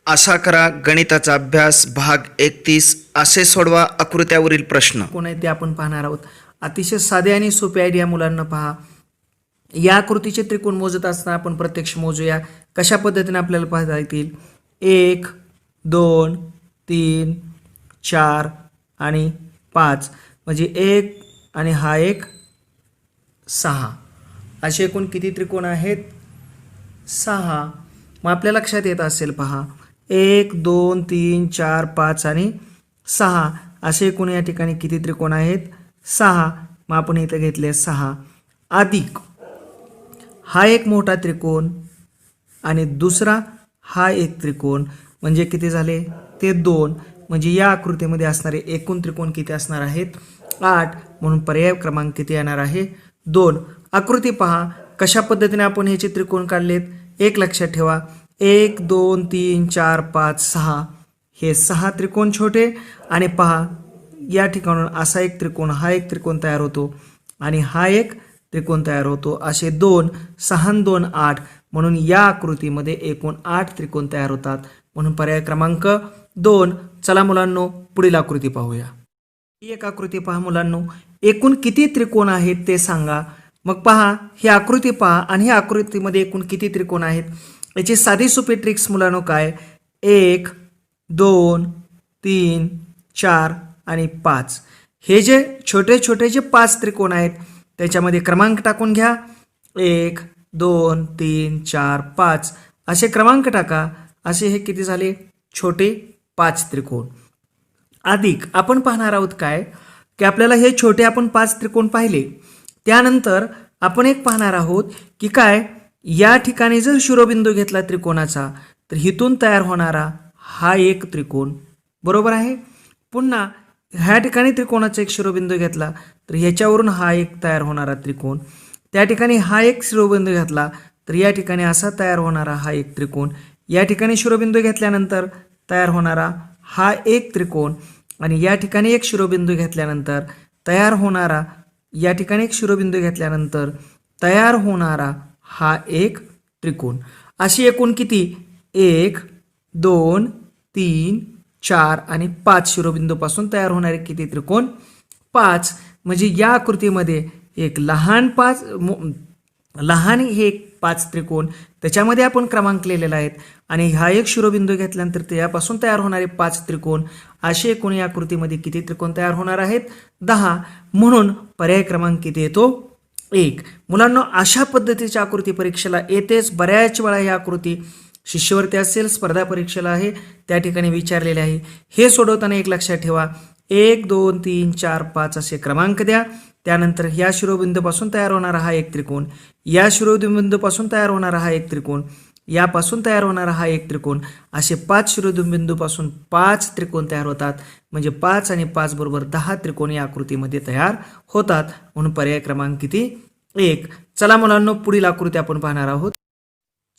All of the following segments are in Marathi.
असा करा गणिताचा अभ्यास भाग 31 असे सोडवा आकृत्यावरील प्रश्न. कोण आहे ते आपण पाहणार आहोत. अतिशय साधे आणि सोपे आयडिया मुलांना पहा. या आकृतीचे त्रिकोण मोजत असताना आपण प्रत्यक्ष मोजूया. कशा पद्धतीने आपल्याला पाहता येतील. 1 2 3 4 आणि 5 म्हणजे 1 आणि हा एक 6 असे एकूण किती त्रिकोण आहेत. 6. मग आपल्या लक्षात येत असेल पहा 1 2 3 4 5 आणि 6 असे एकूण या ठिकाणी किती त्रिकोण आहेत. 6. मग आपण इथे घेतले 6 अधिक हा एक मोठा त्रिकोण आणि दुसरा हा एक त्रिकोण म्हणजे किती झाले ते 2. म्हणजे या आकृतीमध्ये असणारे एकूण त्रिकोण किती असणार आहेत 8. म्हणून पर्याय क्रमांक किती येणार आहे 2. आकृती पहा कशा पद्धतीने आपण ह्याचे त्रिकोण काढलेत. एक लक्षात ठेवा 1 2 3 4 5 6 हे 6 त्रिकोण छोटे आणि पहा या ठिकाणून असा एक त्रिकोण हा एक त्रिकोण तयार होतो आणि हा एक त्रिकोण तयार होतो. असे 2 6 2 8 म्हणून या आकृतीमध्ये एकूण 8 त्रिकोण तयार होतात. म्हणून पर्याय क्रमांक 2. चला मुलांनो पुढील आकृती पाहूया. ही एक आकृती पहा मुलांनो. एकूण किती त्रिकोण आहेत ते सांगा. मग पहा ही आकृती पहा आणि ह्या आकृतीमध्ये एकूण किती त्रिकोण आहेत. याची साधी सोपी ट्रिक्स मुलांनो काय 1 2 3 4 आणि 5 हे जे छोटे छोटे जे 5 त्रिकोण आहेत त्याच्यामध्ये क्रमांक टाकून घ्या. 1 2 3 4 5 असे क्रमांक टाका. असे हे किती झाले छोटे 5 त्रिकोण अधिक आपण पाहणार आहोत काय की आपल्याला हे छोटे आपण 5 त्रिकोण पाहिले. त्यानंतर आपण एक पाहणार आहोत की काय या ठिकाणी जर शिरोबिंदू घेतला त्रिकोणाचा तर हिथून तयार होणारा हा एक त्रिकोण बरोबर आहे. पुन्हा ह्या ठिकाणी त्रिकोणाचा एक शिरोबिंदू घेतला तर ह्याच्यावरून हा एक तयार होणारा त्रिकोण. त्या ठिकाणी हा एक शिरोबिंदू घेतला तर या ठिकाणी असा तयार होणारा हा एक त्रिकोण. या ठिकाणी शिरोबिंदू घेतल्यानंतर तयार होणारा हा एक त्रिकोण आणि या ठिकाणी एक शिरोबिंदू घेतल्यानंतर तयार होणारा या ठिकाणी एक शिरोबिंदू घेतल्यानंतर तयार होणारा हा एक त्रिकोण. अशी एकूण किती 1 2 3 4 आणि 5 शिरोबिंदूपासून तयार होणारे किती त्रिकोण 5. म्हणजे या आकृतीमध्ये एक लहान हे 5 त्रिकोण त्याच्यामध्ये आपण क्रमांक लिहिलेला आहेत आणि हा एक शिरोबिंदू घेतल्यानंतर त्यापासून तयार होणारे 5 त्रिकोण असे एकूण या आकृतीमध्ये किती त्रिकोण तयार होणार आहेत 10. म्हणून पर्याय क्रमांक किती येतो 1. मुलांना अशा पद्धतीच्या आकृती परीक्षेला येतेच. बऱ्याच वेळा ही आकृती शिष्यवृत्ती असेल स्पर्धा परीक्षेला आहे त्या ठिकाणी विचारलेले आहे. हे सोडवताना एक लक्षात ठेवा 1 2 3 4 5 असे क्रमांक द्या. त्यानंतर या शिरोबिंदूपासून तयार होणारा हा एक त्रिकोण या शिरोबिंदूपासून तयार होणारा हा एक त्रिकोण यापासून तयार होणारा हा एक त्रिकोण असे 5 शिरोबिंदूपासून 5 त्रिकोण तयार होतात. म्हणजे 5 आणि 5 बरोबर 10 त्रिकोण या आकृतीमध्ये तयार होतात. म्हणून पर्याय क्रमांक किती 1. चला मुलांनो पुढील आकृती आपण पाहणार आहोत.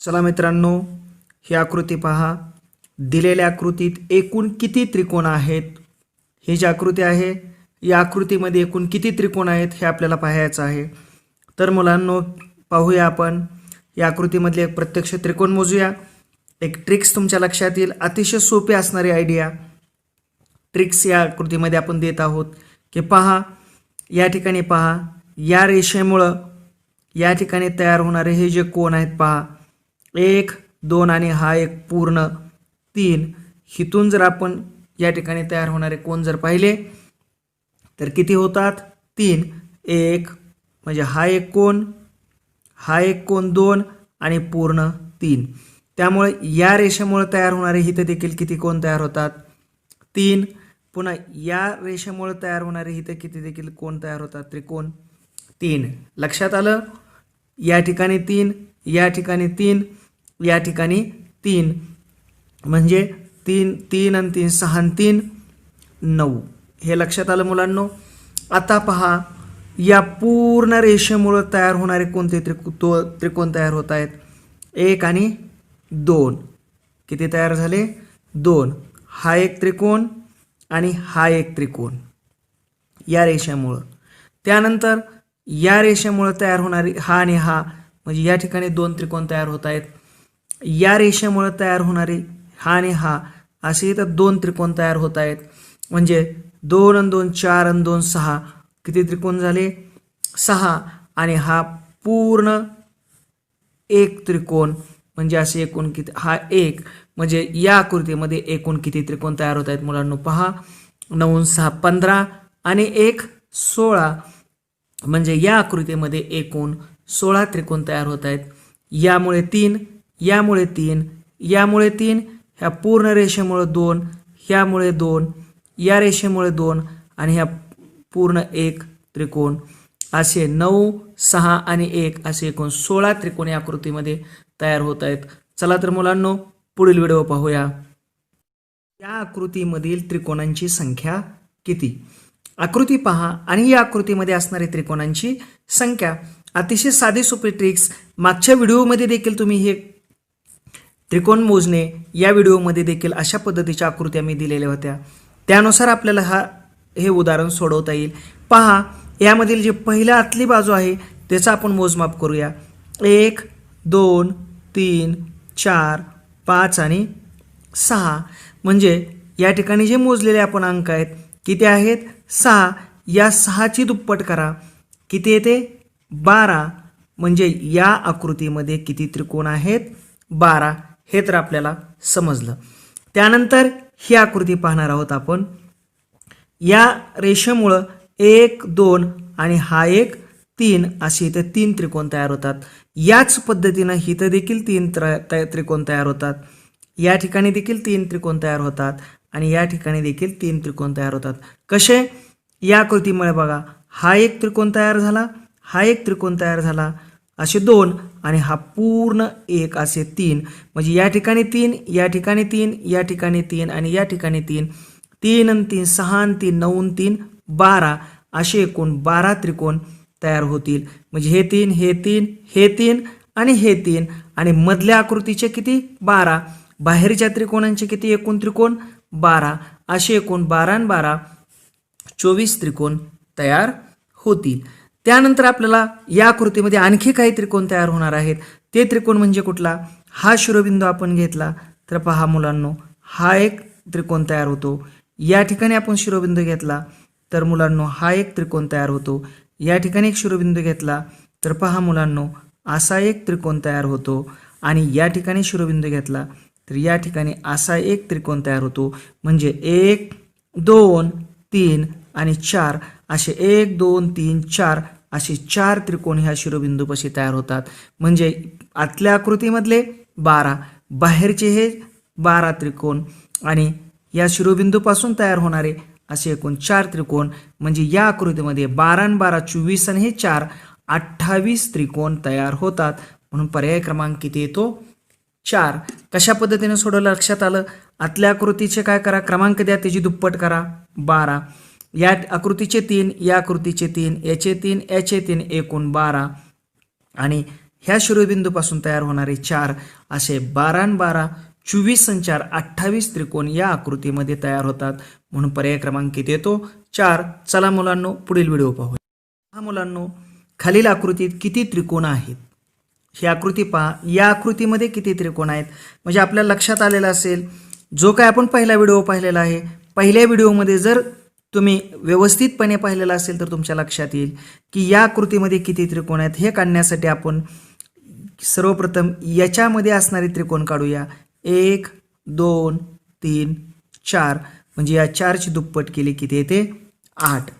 चला मित्रांनो ही आकृती पहा. दिलेल्या आकृतीत एकूण किती त्रिकोण आहेत. ही जी आकृती आहे या आकृतीमध्ये एकूण किती त्रिकोण आहेत हे आपल्याला पाहायचं आहे. तर मुलांनो पाहूया आपण या आकृतीमधले एक प्रत्यक्ष त्रिकोण मोजूया. एक ट्रिक्स तुमच्या लक्षात येईल. अतिशय सोपे असणारी आयडिया ट्रिक्स या आकृतीमध्ये आपण देत आहोत की पहा या ठिकाणी पहा या रेषेमुळं या ठिकाणी तयार होणारे हे जे कोण आहेत पहा 1 2 आणि हा एक पूर्ण 3. हिथून जर आपण या ठिकाणी तयार होणारे कोण जर पाहिले तर किती होतात 3. 1 म्हणजे हा एक कोण 2 आणि पूर्ण 3. त्यामुळे या रेषेमुळे तयार होणारे इथे देखील किती कोण तयार होतात 3. पुन्हा या रेषेमुळे तयार होणारे इथे किती देखील कोण तयार होतात त्रिकोण 3. लक्षात आलं. या ठिकाणी 3 या ठिकाणी 3 या ठिकाणी 3 म्हणजे 3 3 आणि 3 6 आणि 3 9. हे लक्षात आलं मुलांनो. आता पहा या पूर्ण रेषेमुळे तयार होणारे कोणते त्रिकोण तयार होत आहेत 1 आणि 2. किती तयार झाले 2. हा एक त्रिकोण आणि हा एक त्रिकोण या रेषेमुळं. त्यानंतर या रेषेमुळे तयार होणारी हा आणि हा म्हणजे या ठिकाणी 2 त्रिकोण तयार होत आहेत. या रेषेमुळे तयार होणारी हा आणि हा असे इथं 2 त्रिकोण तयार होत आहेत. म्हणजे 2 आणि 2 4 आणि 2 6 किती त्रिकोण झाले 6 आणि हा पूर्ण एक त्रिकोण म्हणजे असे एकूण किती हा एक म्हणजे या आकृतीमध्ये एकूण किती त्रिकोण तयार होत आहेत मुलांनो पहा 9 6 15 आणि 1 16 म्हणजे या आकृतीमध्ये एकूण 16 त्रिकोण तयार होत आहेत. यामुळे 3 यामुळे 3 यामुळे 3 ह्या पूर्ण रेषेमुळे 2 ह्यामुळे 2 या रेषेमुळे 2 आणि ह्या पूर्ण एक त्रिकोण असे 9 6 आणि 1 असे एकूण 16 त्रिकोण या आकृतीमध्ये तयार होत आहेत. चला तर मुलांनो पुढील व्हिडिओ पाहूया. या आकृतीमधील त्रिकोणांची संख्या किती. आकृती पहा आणि या आकृतीमध्ये असणारी त्रिकोणांची संख्या. अतिशय साधी सोपी ट्रिक्स मागच्या व्हिडिओमध्ये देखील तुम्ही हे त्रिकोण मोजणे या व्हिडिओमध्ये देखील अशा पद्धतीच्या आकृत्या मी दिलेल्या होत्या. त्यानुसार आपल्याला हे उदाहरण सोडवता येईल. पहा यामधील जे पहिल्या आतली बाजू आहे त्याचा आपण मोजमाप करूया. 1 2 3 4 5 आणि 6 म्हणजे या ठिकाणी जे मोजलेले आपण अंक आहेत किती आहेत 6. या 6ची दुप्पट करा किती येते 12. म्हणजे या आकृतीमध्ये किती त्रिकोण आहेत 12. हे तर आपल्याला समजलं. त्यानंतर ही आकृती पाहणार आहोत आपण. या रेषेमुळं 1 2 आणि हा एक 3 असे इथं 3 त्रिकोण तयार होतात. याच पद्धतीनं इथं देखील 3 त्रिकोण तयार होतात. या ठिकाणी देखील 3 त्रिकोण तयार होतात आणि या ठिकाणी देखील 3 त्रिकोण तयार होतात. कसे या आकृतीमुळे बघा हा एक त्रिकोण तयार झाला हा एक त्रिकोण तयार झाला असे 2 आणि हा पूर्ण एक असे 3 म्हणजे या ठिकाणी 3 या ठिकाणी 3 या ठिकाणी 3 आणि या ठिकाणी 3 3 आणि 3 6 आणि 3 9 आणि 3 12 असे एकूण 12 त्रिकोण तयार होतील. म्हणजे हे 3 हे 3 हे 3 आणि हे 3 आणि मधल्या आकृतीचे किती 12. बाहेरच्या त्रिकोणांचे किती एकूण त्रिकोण 12 असे एकूण 12 आणि 12 24 त्रिकोण तयार होतील. त्यानंतर आपल्याला या आकृतीमध्ये आणखी काही त्रिकोण तयार होणार आहेत. ते त्रिकोण म्हणजे कुठला. हा शिरोबिंदू आपण घेतला तर पहा मुलांनो हा एक त्रिकोण तयार होतो. या ठिकाणी आपण शिरोबिंदू घेतला तर मुलांनो हा एक त्रिकोण तयार होतो. या ठिकाणी एक शिरोबिंदू घेतला तर पहा मुलांनो असा एक त्रिकोण तयार होतो आणि या ठिकाणी शिरोबिंदू घेतला तर या ठिकाणी असा एक त्रिकोण तयार होतो. म्हणजे 1 2 3 आणि 4 असे 1 2 3 4 असे 4 त्रिकोण ह्या शिरोबिंदूपाशी तयार होतात. म्हणजे आतल्या आकृतीमधले 12 बाहेरचे हे 12 त्रिकोण आणि या शिरोबिंदूपासून तयार होणारे असे एकूण 4 त्रिकोण म्हणजे या आकृतीमध्ये 12 आणि 12 24 आणि हे 4 28 त्रिकोण तयार होतात. म्हणून पर्याय क्रमांक किती येतो 4. कशा पद्धतीने सोडवलं लक्षात आलं. आतल्या आकृतीचे काय करा क्रमांक द्या त्याची दुप्पट करा 12. या आकृतीचे 3 या आकृतीचे 3 याचे 3 याचे 3 एकूण 12 आणि ह्या शिरोबिंदूपासून तयार होणारे 4 असे 12 आणि 12 24 आणि 4 28 त्रिकोण या आकृतीमध्ये तयार होतात. म्हणून पर्याय क्रमांक किती येतो 4. चला मुलांनो पुढील व्हिडिओ पाहूया. हा मुलांनो खालील आकृतीत किती त्रिकोण आहेत. ही आकृती पहा. या आकृतीमध्ये किती त्रिकोण आहेत म्हणजे आपल्याला लक्षात आलेलं असेल. जो काय आपण पहिला व्हिडिओ पाहिलेला आहे पहिल्या व्हिडिओमध्ये जर तुम्ही व्यवस्थितपणे पाहिलेला असेल तर तुमच्या लक्षात येईल की या आकृतीमध्ये किती त्रिकोण आहेत. हे काढण्यासाठी आपण सर्वप्रथम याच्यामध्ये असणारे त्रिकोण काढूया. 1 2 3 4 म्हणजे या 4ची दुप्पट केली किती येते 8.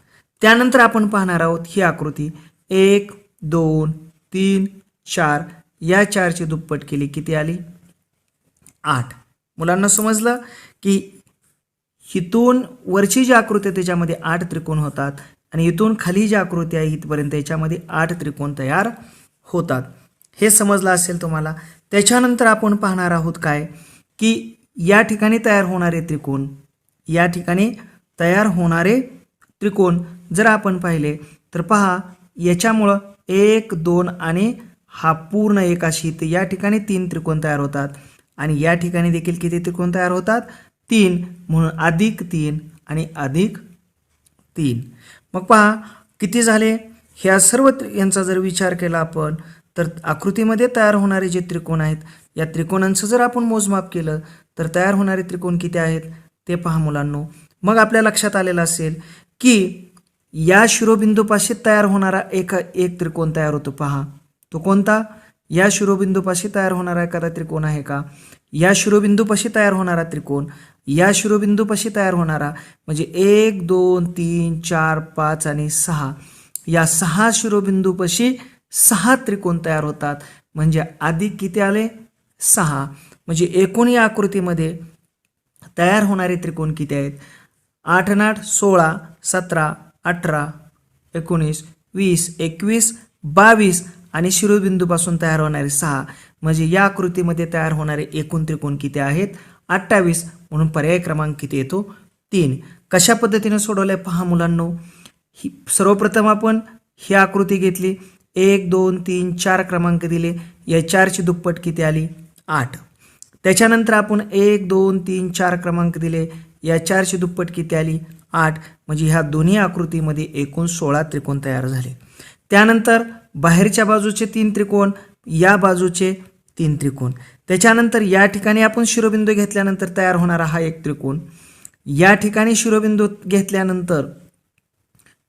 त्यानंतर आपण पाहणार आहोत ही आकृती 1 2 3 4 या 4ची दुप्पट केली किती आली 8. मुलांना समजलं की इथून वरची जी आकृती आहे त्याच्यामध्ये 8 त्रिकोण होतात आणि इथून खाली जी आकृती आहे इथपर्यंत याच्यामध्ये 8 त्रिकोण तयार होतात. हे समजलं असेल तुम्हाला. त्याच्यानंतर आपण पाहणार आहोत काय की या ठिकाणी तयार होणारे त्रिकोण या ठिकाणी तयार होणारे त्रिकोण जर आपण पाहिले तर पहा याच्यामुळं 1 2 आणि हा पूर्ण एक अशी तर या ठिकाणी 3 त्रिकोण तयार होतात आणि या ठिकाणी देखील किती त्रिकोण तयार होतात 3. म्हणून अधिक 3 आणि अधिक 3. मग पहा किती झाले. ह्या सर्व यांचा जर विचार केला आपण तर आकृतीमध्ये तयार होणारे जे त्रिकोण आहेत या त्रिकोणांचं जर आपण मोजमाप केलं तर तयार होणारे त्रिकोण किती आहेत ते पहा मुलांनो. मग आपल्या लक्षात आलेलं असेल की या शिरोबिंदूपाशी तयार होणारा एक त्रिकोण तयार होतो. पहा तो कोणता? या शिरोबिंदूपाशी तयार होणारा एखादा त्रिकोण आहे का? या शिरोबिंदूपाशी तयार होणारा त्रिकोण, या शिरोबिंदूपाशी तयार होणारा म्हणजे 1 2 3 4 5 आणि 6 या 6 शिरोबिंदूपाशी 6 त्रिकोण तयार होतात. म्हणजे अधिक किती आले? 6. म्हणजे एकूण या आकृतीमध्ये तयार होणारे त्रिकोण किती आहेत? 8 आणि 8 16 17 18 19 20 21 22 आणि शिरोबिंदूपासून तयार होणारे 6 म्हणजे या आकृतीमध्ये तयार होणारे एकूण त्रिकोण किती आहेत? 28. म्हणून पर्याय क्रमांक किती येतो? 3. कशा पद्धतीने सोडवलंय पहा मुलांनो. सर्वप्रथम आपण ही आकृती घेतली, 1 2 3 4 क्रमांक दिले, या 4ची दुप्पट किती आली? 8. त्याच्यानंतर आपण 1 2 3 4 क्रमांक दिले, या 4ची दुप्पट किती आली? 8. म्हणजे ह्या दोन्ही आकृतीमध्ये एकूण 16 त्रिकोण तयार झाले. त्यानंतर बाहेरच्या बाजूचे 3 त्रिकोण, या बाजूचे 3 त्रिकोण. त्याच्यानंतर या ठिकाणी आपण शिरोबिंदू घेतल्यानंतर तयार होणारा हा एक त्रिकोण, या ठिकाणी शिरोबिंदू घेतल्यानंतर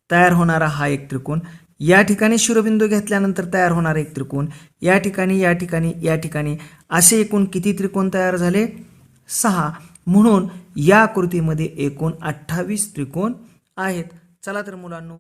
तयार होणारा हा एक त्रिकोण, या ठिकाणी शिरोबिंदू घेतल्यानंतर तयार होणारा एक त्रिकोण, या ठिकाणी या ठिकाणी या ठिकाणी असे एकूण किती त्रिकोण तयार झाले? 6. म्हणून या आकृतीमध्ये एकूण 28 त्रिकोण आहेत. चला तर मुलांनो